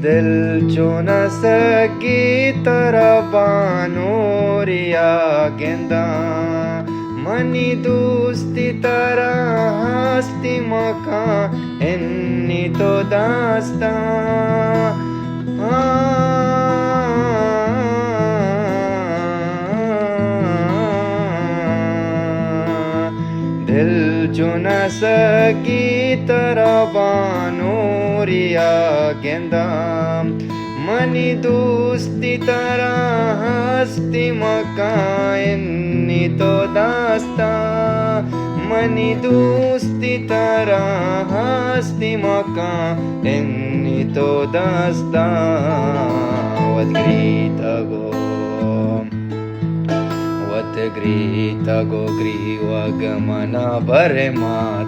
दिल जो न सकी तरबानोरिया गेंदा मनी दोस्ती तरह हस्ती मका एन्नी तो दास्ता दिल जो न सकी तरबानोरिया गेंदा मनी दोस्ती तरह हस्ती मका एन्नी तो दास्ता मनी दोस्ती तरह हस्ती मका एन्नी तो दास्ता वत ग्रीता गो ग्रीवा गमना बरे माता